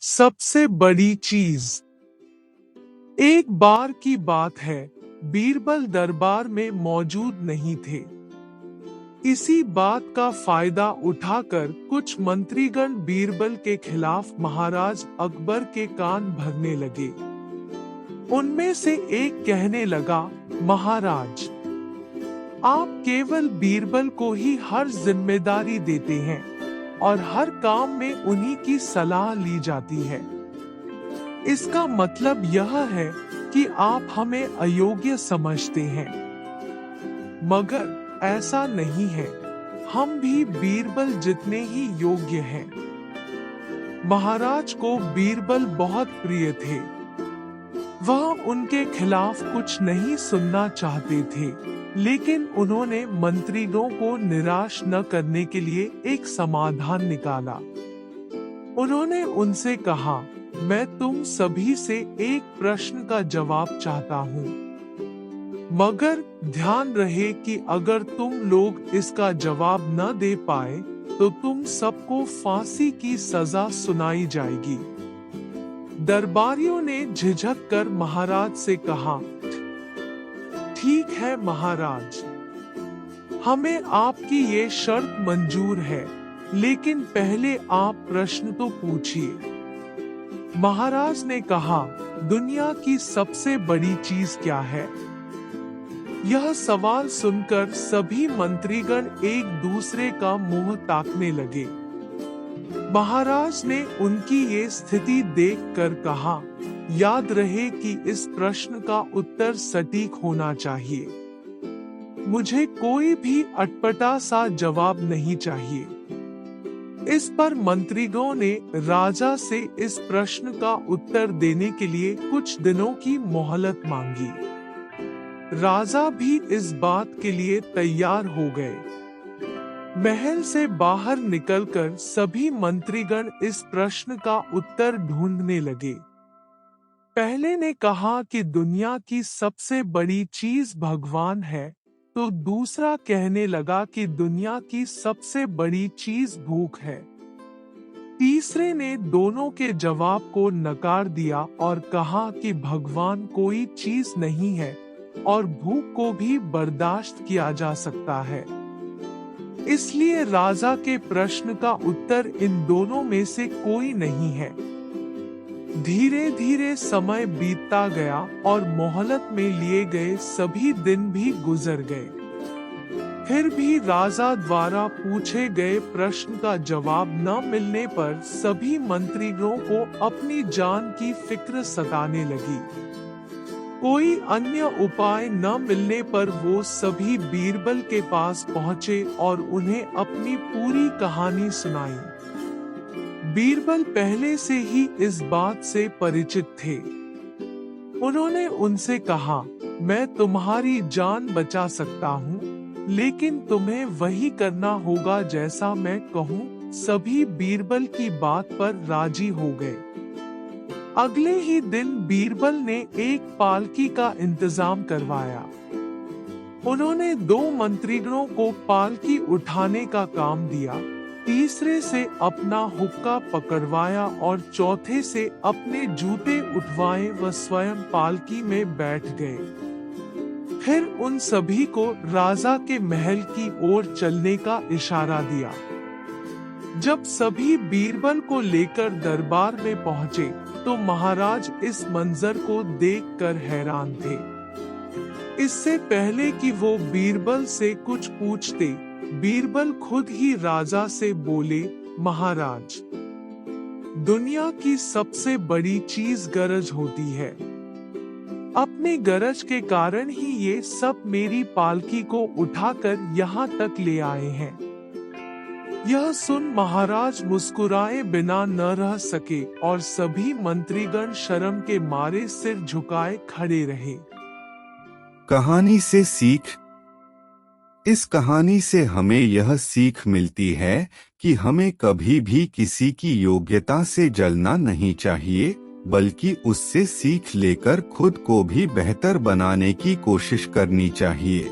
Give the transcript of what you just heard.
सबसे बड़ी चीज। एक बार की बात है, बीरबल दरबार में मौजूद नहीं थे। इसी बात का फायदा उठाकर कुछ मंत्रीगण बीरबल के खिलाफ महाराज अकबर के कान भरने लगे। उनमें से एक कहने लगा, महाराज, आप केवल बीरबल को ही हर जिम्मेदारी देते हैं और हर काम में उन्हीं की सलाह ली जाती है। इसका मतलब यह है कि आप हमें अयोग्य समझते हैं। मगर ऐसा नहीं है, हम भी बीरबल जितने ही योग्य हैं। महाराज को बीरबल बहुत प्रिय थे। वह उनके खिलाफ कुछ नहीं सुनना चाहते थे, लेकिन उन्होंने मंत्रीगणों को निराश न करने के लिए एक समाधान निकाला। उन्होंने उनसे कहा, मैं तुम सभी से एक प्रश्न का जवाब चाहता हूँ, मगर ध्यान रहे कि अगर तुम लोग इसका जवाब न दे पाए तो तुम सबको फांसी की सजा सुनाई जाएगी। दरबारियों ने झिझक कर महाराज से कहा, ठीक है महाराज, हमें आपकी ये शर्त मंजूर है, लेकिन पहले आप प्रश्न तो पूछिए। महाराज ने कहा, दुनिया की सबसे बड़ी चीज क्या है? यह सवाल सुनकर सभी मंत्रीगण एक दूसरे का मुंह ताकने लगे। महाराज ने उनकी ये स्थिति देखकर कहा, याद रहे कि इस प्रश्न का उत्तर सटीक होना चाहिए। मुझे कोई भी अटपटा सा जवाब नहीं चाहिए। इस पर मंत्रीगणों ने राजा से इस प्रश्न का उत्तर देने के लिए कुछ दिनों की मोहलत मांगी। राजा भी इस बात के लिए तैयार हो गए। महल से बाहर निकलकर सभी मंत्रीगण इस प्रश्न का उत्तर ढूंढने लगे। पहले ने कहा कि दुनिया की सबसे बड़ी चीज भगवान है, तो दूसरा कहने लगा कि दुनिया की सबसे बड़ी चीज भूख है। तीसरे ने दोनों के जवाब को नकार दिया और कहा कि भगवान कोई चीज नहीं है और भूख को भी बर्दाश्त किया जा सकता है। इसलिए राजा के प्रश्न का उत्तर इन दोनों में से कोई नहीं है। धीरे धीरे समय बीतता गया और मोहलत में लिए गए सभी दिन भी गुजर गए। फिर भी राजा द्वारा पूछे गए प्रश्न का जवाब न मिलने पर सभी मंत्रीगणों को अपनी जान की फिक्र सताने लगी। कोई अन्य उपाय न मिलने पर वो सभी बीरबल के पास पहुँचे और उन्हें अपनी पूरी कहानी सुनाई। बीरबल पहले से ही इस बात से परिचित थे। उन्होंने उनसे कहा, मैं तुम्हारी जान बचा सकता हूँ, लेकिन तुम्हें वही करना होगा जैसा मैं कहूँ। सभी बीरबल की बात पर राजी हो गए। अगले ही दिन बीरबल ने एक पालकी का इंतजाम करवाया। उन्होंने 2 मंत्रीगणों को पालकी उठाने का काम दिया, तीसरे से अपना हुक्का पकड़वाया और चौथे से अपने जूते उठवाए व स्वयं पालकी में बैठ गए। फिर उन सभी को राजा के महल की ओर चलने का इशारा दिया। जब सभी बीरबल को लेकर दरबार में पहुंचे, तो महाराज इस मंजर को देखकर हैरान थे। इससे पहले कि वो बीरबल से कुछ पूछते, बीरबल खुद ही राजा से बोले, महाराज, दुनिया की सबसे बड़ी चीज गरज होती है। अपने गरज के कारण ही ये सब मेरी पालकी को उठाकर यहाँ तक ले आए हैं। यह सुन महाराज मुस्कुराए बिना न रह सके और सभी मंत्रीगण शर्म के मारे सिर झुकाए खड़े रहे। कहानी से सीख। इस कहानी से हमें यह सीख मिलती है कि हमें कभी भी किसी की योग्यता से जलना नहीं चाहिए, बल्कि उससे सीख लेकर खुद को भी बेहतर बनाने की कोशिश करनी चाहिए।